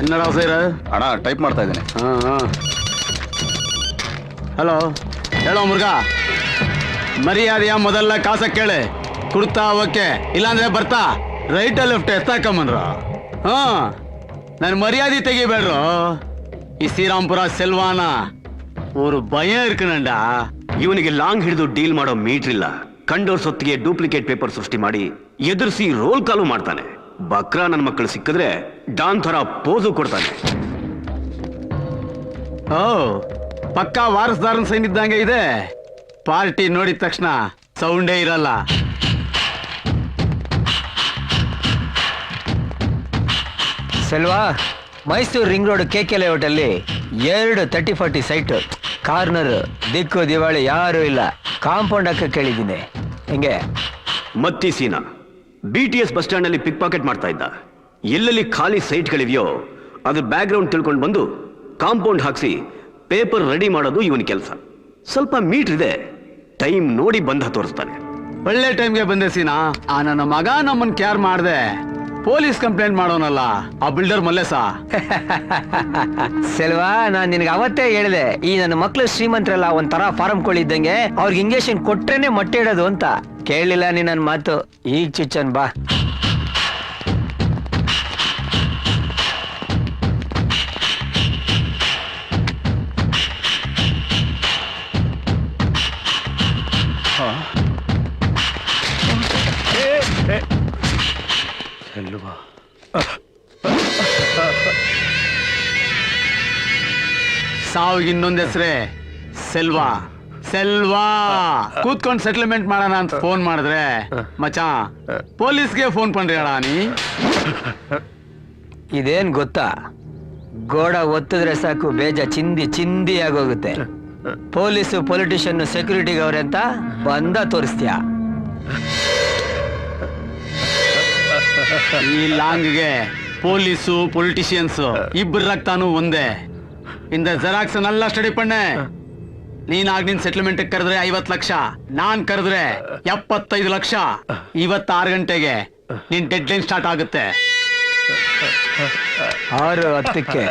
என்னடா செய்யற? ಅಣ್ಣ ಟೈಪ್ ಮಾಡ್ತಾ ಇದ್ದೀನಿ. ಹಲೋ, ಹೇಳೋ ಮುರುಘಾ. ಮರ್ಯಾದೆಯ ಮೊದಲ ಕಾಸ ಕೇಳೆ, ಕುಡ್ತಾ ಓಕೆ, ಇಲ್ಲಾಂದ್ರೆ ಬರ್ತಾ ರೈಟ್ ಲೆಫ್ಟ್ ಎತ್ತಾಕಂಬಂದ್ರು. ನನ್ ಮರ್ಯಾದೆ ತೆಗಿಬೇಡ್ರು. ಈ ಶ್ರೀರಾಮ್ಪುರ ಸೆಲ್ವಾನ ஒரு பயம் இருக்குನಂಡಾ. ಇವನಿಗೆ ಲಾಂಗ್ ಹಿಡಿದು ಡೀಲ್ ಮಾಡೋ ಮೀಟರ್ ಇಲ್ಲ. ಕಂಡೋರ್ ಸೊತ್ತಿಗೆ ಡೂಪ್ಲಿಕೇಟ್ ಪೇಪರ್ ಸೃಷ್ಟಿ ಮಾಡಿ ಎದುರಿಸಿ ರೋಲ್ ಕಾಲು ಮಾಡ್ತಾನೆ. ಬಕ್ರಾ ನನ್ನ ಮಕ್ಕಳು ಸಿಕ್ಕಿದ್ರೆ ಡಾನ್ ತರ ಪೋಸು ಕೊಡ್ತಾನೆ. ಓ, ಪಕ್ಕಾ ವಾರಸ್ದಾರನ್ ಸೈನ್ ಇದ್ದಂಗೆ ಇದೆ. ಪಾರ್ಟಿ ನೋಡಿದ ತಕ್ಷಣ ಸೌಂಡೇ ಇರಲ್ಲ. Selva, Mysuru ring road KK layout ಅಲ್ಲಿ 2 30-40 ಸೈಟ್, ಕಾರ್ನರ್, ದಿಕ್ಕು ದಿವಾಳಿ ಯಾರು ಇಲ್ಲ. ಕಾಂಪೌಂಡ್ ಹಾಕ ಕೇಳಿದ್ದೀನಿ. ಹೆಂಗೆ? ಮತ್ತಿ ಸೀನಾ BTS ಬಸ್ ಸ್ಟ್ಯಾಂಡ್ ಅಲ್ಲಿ ಪಿಕ್ ಪಾಕೆಟ್ ಮಾಡ್ತಾ ಇದ್ದ. ಎಲ್ಲೆಲ್ಲಿ ಖಾಲಿ ಸೈಟ್ಗಳಿವೆಯೋ ಅದ್ರ ಬ್ಯಾಕ್ ಗ್ರೌಂಡ್ ತಿಳ್ಕೊಂಡು ಬಂದು ಕಾಂಪೌಂಡ್ ಹಾಕ್ಸಿ ಪೇಪರ್ ರೆಡಿ ಮಾಡೋದು ಇವನ ಕೆಲಸ. ಸ್ವಲ್ಪ ಮೀಟರ್ ಇದೆ, ಟೈಮ್ ನೋಡಿ ಬಂದ ತೋರಿಸ್ತಾನೆ. ಒಳ್ಳೆ ಟೈಮ್ಗೆ ಬಂದೆ ಸೀನಾ. ಆ ನನ್ನ ಮಗ ನಮ್ಮನ್ ಕ್ಯಾರ್ ಮಾಡ್ದೆ ಪೊಲೀಸ್ ಕಂಪ್ಲೇಂಟ್ ಮಾಡೋನಲ್ಲ, ಆ ಬಿಲ್ಡರ್ ಮಲ್ಲೇಸ. ಸೆಲ್ವಾ, ನಾನ್ ನಿನ್ಗೆ ಅವತ್ತೇ ಹೇಳಿದೆ, ಈ ನನ್ನ ಮಕ್ಳು ಶ್ರೀಮಂತರಲ್ಲ, ಒಂಥರ ಫಾರಂ ಕೊಳ್ಳಿದ್ದಂಗೆ, ಅವ್ರಿಗೆ ಇಂಜೆಕ್ಷನ್ ಕೊಟ್ರೇನೆ ಮೊಟ್ಟೆ ಇಡೋದು ಅಂತ. ಕೇಳಲಿಲ್ಲ ನೀ ನನ್ನ ಮಾತು. ಈಗ ಚುಚ್ಚನ್ ಬಾ. ಸಾವಿಗೆ ಇನ್ನೊಂದ್ ಹೆಸ್ರೆ ಸೆಲ್ವಾ. ಸೆಲ್ವಾ ಕೂತ್ಕೊಂಡ್ ಸೆಟಲ್ಮೆಂಟ್ ಮಾಡೋಣ ಅಂತ ಫೋನ್ ಮಾಡಿದ್ರೆ ಮಚಾ ಪೊಲೀಸ್ಗೆ ಫೋನ್ ಪண்றியாடா ನೀ? ಇದೇನ್ ಗೊತ್ತಾ, ಗೋಡ ಒತ್ತಿದ್ರೆ ಸಾಕು ಬೇಜ ಚಿಂದಿ ಚಿಂದಿ ಆಗೋಗುತ್ತೆ. ಪೊಲೀಸು ಪೊಲಿಟಿಷಿಯನ್ ಸೆಕ್ಯೂರಿಟಿಗೆ ಅವ್ರೆ ಅಂತ ಬಂದ ತೋರಿಸ್ತೀಯ. ಈ ಲಾಂಗ್ಗೆ ಪೊಲೀಸು ಪೊಲಿಟಿಷಿಯನ್ಸ್ ಇಬ್ಬರು ರಕ್ತಾನು ಒಂದೇ. இந்த ಜೆರಾಕ್ಸ್ ನೆಲ್ಲ ಸ್ಟಡಿ ಪಣ್ಣೆ. ನೀನಾಗ ನಿನ್ ಸೆಟಲ್ಮೆಂಟ್ ಕರೆದ್ರೆ 50 ಲಕ್ಷ, ನಾನ್ ಕರೆದ್ರೆ 75 ಲಕ್ಷ. ಇವತ್ತು 6 ಗಂಟೆಗೆ ನಿನ್ ಡೆಡ್ ಲೈನ್ ಸ್ಟಾರ್ಟ್ ಆಗುತ್ತೆ. 6:10ಕ್ಕೆ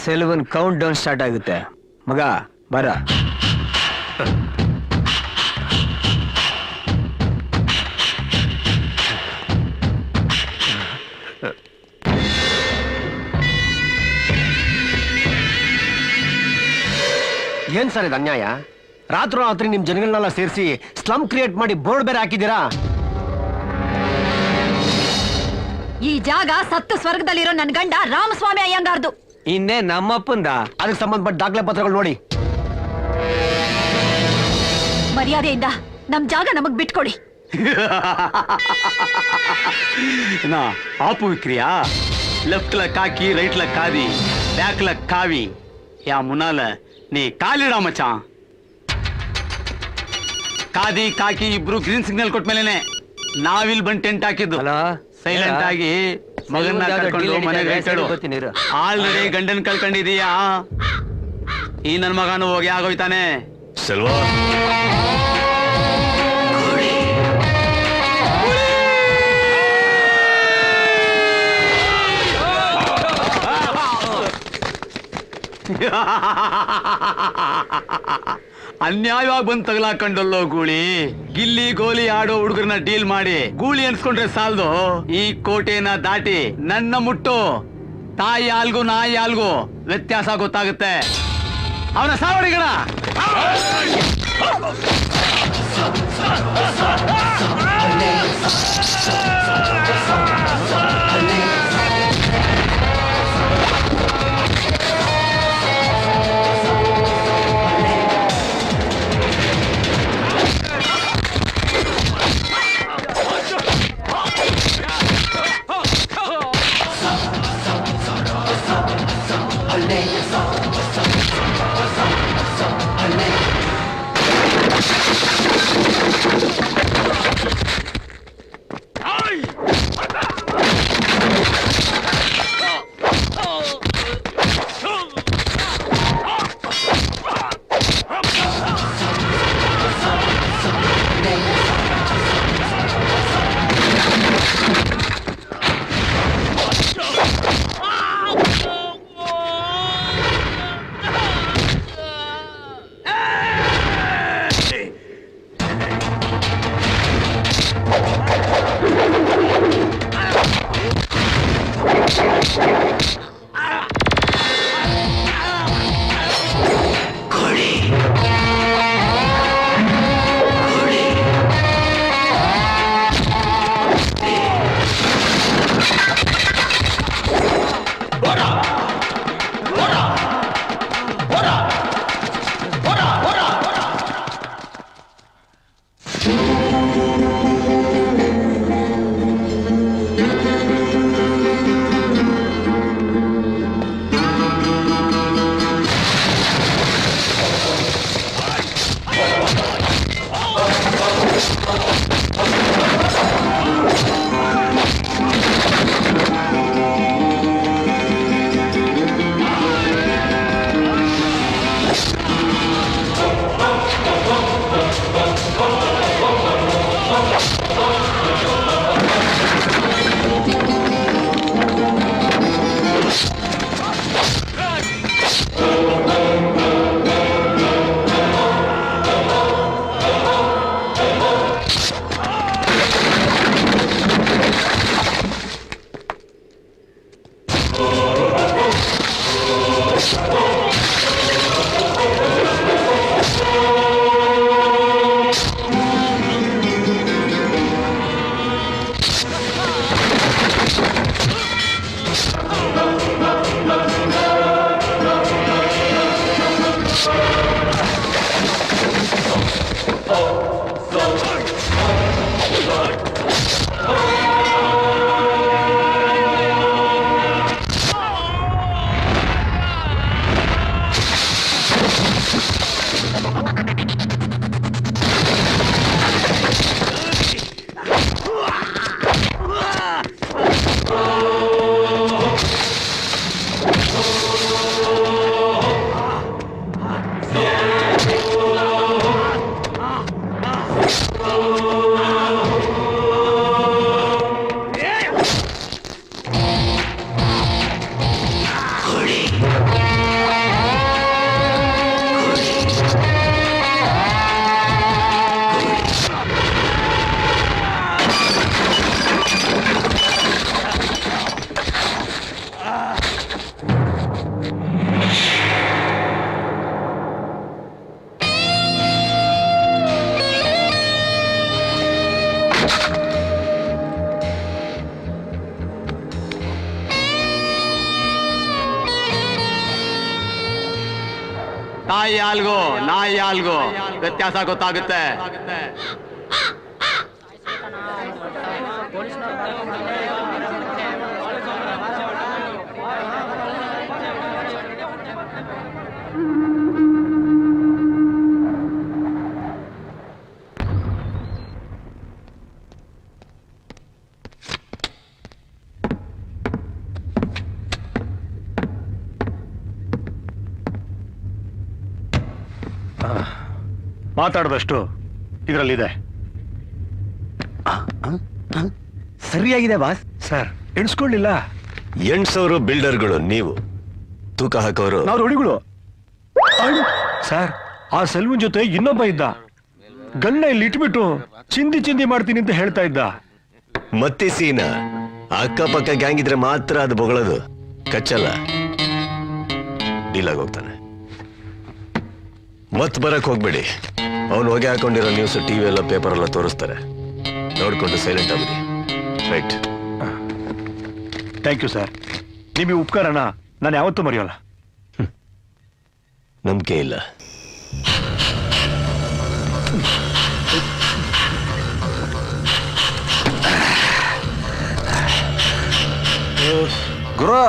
ಸೆಲ್ವನ್ ಕೌಂಟ್ ಡೌನ್ ಸ್ಟಾರ್ಟ್ ಆಗುತ್ತೆ. ಮಗ ಬರ. ಏನ್ ಸರ್ ಇದು ಅನ್ಯಾಯ? ರಾತ್ರಿ ನಿಮ್ ಜನಗಳನ್ನೆಲ್ಲ ಸೇರಿಸಿ ಸ್ಲಮ್ ಕ್ರಿಯೇಟ್ ಮಾಡಿ ಬೋರ್ಡ್ ಬೇರೆ ಹಾಕಿದ್ದೀರಾ. ಈ ಜಾಗ ಸತ್ತು ಸ್ವರ್ಗದಲ್ಲಿರೋ ನನ್ ಗಂಡ ರಾಮಸ್ವಾಮಿ ಅಯ್ಯಂಗಾರ್ದು. ಇನ್ನೇ ನಮ್ಮಪ್ಪಂದ. ಅದಕ್ಕೆ ಸಂಬಂಧಪಟ್ಟ ದಾಖಲೆ ಪತ್ರಗಳು ನೋಡಿ. ಮರ್ಯಾದೆಯಿಂದ ನಮ್ ಜಾಗ ನಮಗ್ ಬಿಟ್ಕೊಡಿ. ஆப்பு விக்கிறியா? லெப்ட்ல காக்கி ரைட்ல காதி பேக்ல காவி. யா முன்னால ನೀ ಕಾಲಿಡ ಮಚಾನ್. ಕಾದಿ ಕಾಕಿ ಇಬ್ರು ಗ್ರೀನ್ ಸಿಗ್ನಲ್ ಕೊಟ್ಮೇಲೆ ನಾವಿಲ್ ಬಂದ್ ಟೆಂಟ್ ಹಾಕಿದ್ದು. ಸೈಲೆಂಟ್ ಆಗಿ ಮಗನ್ನ ಕರ್ಕೊಂಡು ಮನೆಗೆ ಹೇಳ್ತಾಡು. ಆಲ್ರೆಡಿ ಗಂಡನ್ ಕಳ್ಕೊಂಡಿದೀಯಾ? ಈ ನನ್ ಮಗನು ಹೋಗಿ ಆಗೋಯ್ತಾನೆ. ಸೆಲ್ವಾ, ಅನ್ಯಾಯವಾಗಿ ಬಂದ್ ತಗಲಾಕೊಂಡಲ್ಲೋ ಗೂಳಿ. ಗಿಲ್ಲಿ ಗೋಲಿ ಆಡೋ ಹುಡುಗರನ್ನ ಡೀಲ್ ಮಾಡಿ ಗೂಳಿ ಅನ್ಸ್ಕೊಂಡ್ರೆ ಸಾಲದು. ಈ ಕೋಟೆನ ದಾಟಿ ನನ್ನ ಮುಟ್ಟು. ತಾಯಿ ಹಾಲ್ಗೂ ನಾಯಿ ಹಾಲ್ಗೂ ವ್ಯತ್ಯಾಸ ಗೊತ್ತಾಗುತ್ತೆ. ಅವನ ಸಾವಡಿಗಳ ನಾಯಿ ಹಾಲ್ಗೋ ವ್ಯತ್ಯಾಸ ಗೊತ್ತಾಗುತ್ತೆ. ಮಾತಾಡದಷ್ಟು ಇದರಲ್ಲಿದೆ. ಸರಿಯಾಗಿದೆ ಬಾಸ್. ಸರ್ ಎಣಿಸ್ಕೊಳ್ಳಿಲ್ಲ. ಎಣ್ಸೋರು ಬಿಲ್ಡರ್ಗಳು ನೀವು, ತೂಕ ಹಾಕೋರು ನಾವು ರೋಡಿಗಳು. ಸರ್ ಆ ಸೆಲ್ವನ್ ಜೊತೆ ಇನ್ನೊಬ್ಬ ಇದ್ದ. ಗನ್ನ ಇಲ್ಲಿ ಇಟ್ಬಿಟ್ಟು ಚಿಂದಿ ಮಾಡ್ತೀನಿ ಅಂತ ಹೇಳ್ತಾ ಇದ್ದ. ಮತ್ತೆ ಸೀನ ಅಕ್ಕಪಕ್ಕ ಗ್ಯಾಂಗ್ ಇದ್ರೆ ಮಾತ್ರ ಅದು ಬೊಗಳೋದು, ಕಚ್ಚಲ್ಲ. ಡೀಲಾಗಿ ಹೋಗ್ತಾನೆ. ಮತ್ ಬರಕ್ ಹೋಗ್ಬೇಡಿ. ಅವನು ಹೊಗೆ ಹಾಕೊಂಡಿರೋ ನ್ಯೂಸ್ ಟಿವಿ ಎಲ್ಲ ಪೇಪರ್ ಎಲ್ಲ ತೋರಿಸ್ತಾರೆ. ನೋಡ್ಕೊಂಡು ಸೈಲೆಂಟ್ ಆಗಿ. ರೈಟ್. Thank you sir. ನಿಮಗೆ ಉಪಕಾರನ ನಾನು ಯಾವತ್ತೂ ಮರೆಯೋಲ್ಲ. ನಂಬಿಕೆ ಇಲ್ಲ. ಗುರು,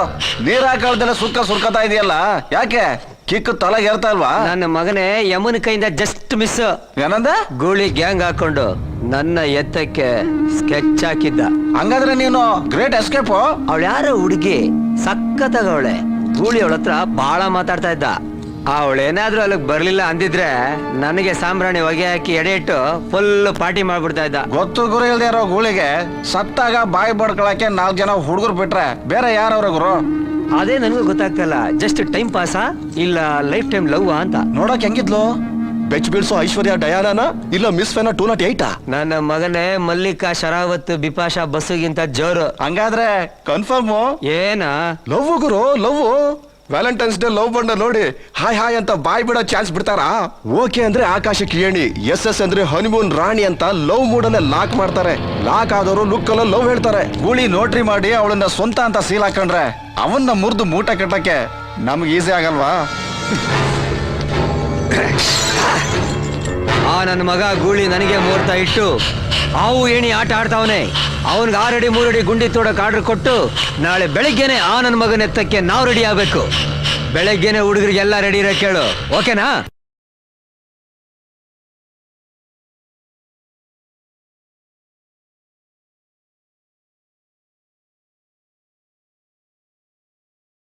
ನೀರ್ ಹಾಕಳ್ದೆಲ್ಲ ಸುರ್ಕತಾ ಇದೆಯಲ್ಲ, ಯಾಕೆ? ಕಿಕ್ಕು ತಲೆಗೆ ಏರ್ತಾ ಇಲ್ವಾ? ನನ್ನ ಮಗನೇ ಯಮುನ ಕೈಯಿಂದ ಜಸ್ಟ್ ಮಿಸ್. ಏನಂದ? ಗೂಳಿ ಗ್ಯಾಂಗ್ ಹಾಕೊಂಡು ನನ್ನ ಎತ್ತಕ್ಕೆ ಸ್ಕೆಚ್ ಹಾಕಿದ್ದ. ಹಂಗಾದ್ರೆ ನೀನು ಗ್ರೇಟ್ ಎಸ್ಕೇಪ್. ಅವಳು ಯಾರೋ ಹುಡುಗಿ ಸಕ್ಕತ್ತಾಗವಳೆ. ಗೂಳಿ ಅವಳ ಹತ್ರ ಬಹಳ ಮಾತಾಡ್ತಾ ಇದ್ದ. ಅವಳೇನಾದ್ರೂ ಅಲ್ಲಿಗೆ ಬರ್ಲಿಲ್ಲ ಅಂದಿದ್ರೆ ನನಗೆ ಸಾಂಬ್ರಾಣಿ ಹೊಗೆ ಹಾಕಿ ಎಡೆ ಇಟ್ಟು ಫುಲ್ ಪಾರ್ಟಿ ಮಾಡ್ಬಿಡ್ತಾ ಇದ್ದ. ಗೊತ್ತು ಗುರು ಇಲ್ದೇ ಇರೋ ಗೂಳಿಗೆ ಸತ್ತಾಗ ಬಾಯಿ ಬಡ್ಕೊಳಕ್ಕೆ 4 ಜನ ಹುಡುಗರು ಬಿಟ್ರೆ ಬೇರೆ ಯಾರವ್ರ ಗುರು? ಅದೇ ನನಗೂ ಗೊತ್ತಾಗ್ತಲ್ಲ, ಜಸ್ಟ್ ಟೈಮ್ ಪಾಸಾ ಇಲ್ಲ ಲೈಫ್ ಟೈಮ್ ಲವ್ ಅಂತ. ನೋಡಕ್ ಹೆಂಗಿದ್ಲು? ಬೆಚ್ ಬೀಳ್ಸೋ ಐಶ್ವರ್ಯ ಡಯಾನಾನ ಇಲ್ಲ ಮಿಸ್ ಫೆನ 208? ನನ್ನ ಮಗನೇ ಮಲ್ಲಿಕಾ ಶರಾವತ್ ಬಿಪಾಶಾ ಬಸ್ಸುಗಿಂತ ಜೋರು. ಹಂಗಾದ್ರೆ ಕನ್ಫರ್ಮ್ ಏನ ಲವ್ ಗುರು, ಲವ್. ವ್ಯಾಲೆಂಟೈನ್ಸ್ ಡೇ ಲವ್ ಬಂಡ ನೋಡಿ ಹಾಯ್ ಅಂತ ಬಾಯ್ ಬಿಡೋ ಚಾನ್ಸ್ ಬಿಡ್ತಾರಾ? ಓಕೆ ಅಂದ್ರೆ ಆಕಾಶಕ್ಕೆ ಏಣಿ, ಎಸ್ ಅಂದ್ರೆ ಹನಿಮೂನ್ ರಾಣಿ ಅಂತ ಲವ್ ಮೂಡಲ್ಲೇ ಲಾಕ್ ಮಾಡ್ತಾರೆ. ಲಾಕ್ ಆದವರು ಲುಕ್ ಅಲ್ಲ ಲವ್ ಹೇಳ್ತಾರೆ. ಗೂಳಿ ನೋಟ್ರಿ ಮಾಡಿ ಅವಳನ್ನ ಸ್ವಂತ ಅಂತ ಸೀಲ್ ಹಾಕೊಂಡ್ರೆ ಅವನ್ನ ಮುರಿದು ಮೂಟ ಕಟ್ಟಕ್ಕೆ ನಮ್ಗೆ ಈಸಿ ಆಗಲ್ವಾ? ಆ ನನ್ನ ಮಗ ಗೂಳಿ ನನಗೆ ಮುಹೂರ್ತ ಇಟ್ಟು ಹಾವು ಏಣಿ ಆಟ ಆಡ್ತಾವನೆ. ಅವನ್ಗೆ 6 ಅಡಿ 3 ಅಡಿ ಗುಂಡಿ ತೋಡಕ್ ಆರ್ಡರ್ ಕೊಟ್ಟು ನಾಳೆ ಬೆಳಿಗ್ಗೆನೆ ಆ ನನ್ನ ಮಗನ ಎತ್ತಕ್ಕೆ ನಾವು ರೆಡಿ ಆಗ್ಬೇಕು. ಬೆಳಗ್ಗೆನೆ ಹುಡುಗರಿಗೆಲ್ಲ ರೆಡಿ ಇರೋ ಕೇಳು, ಓಕೆನಾ?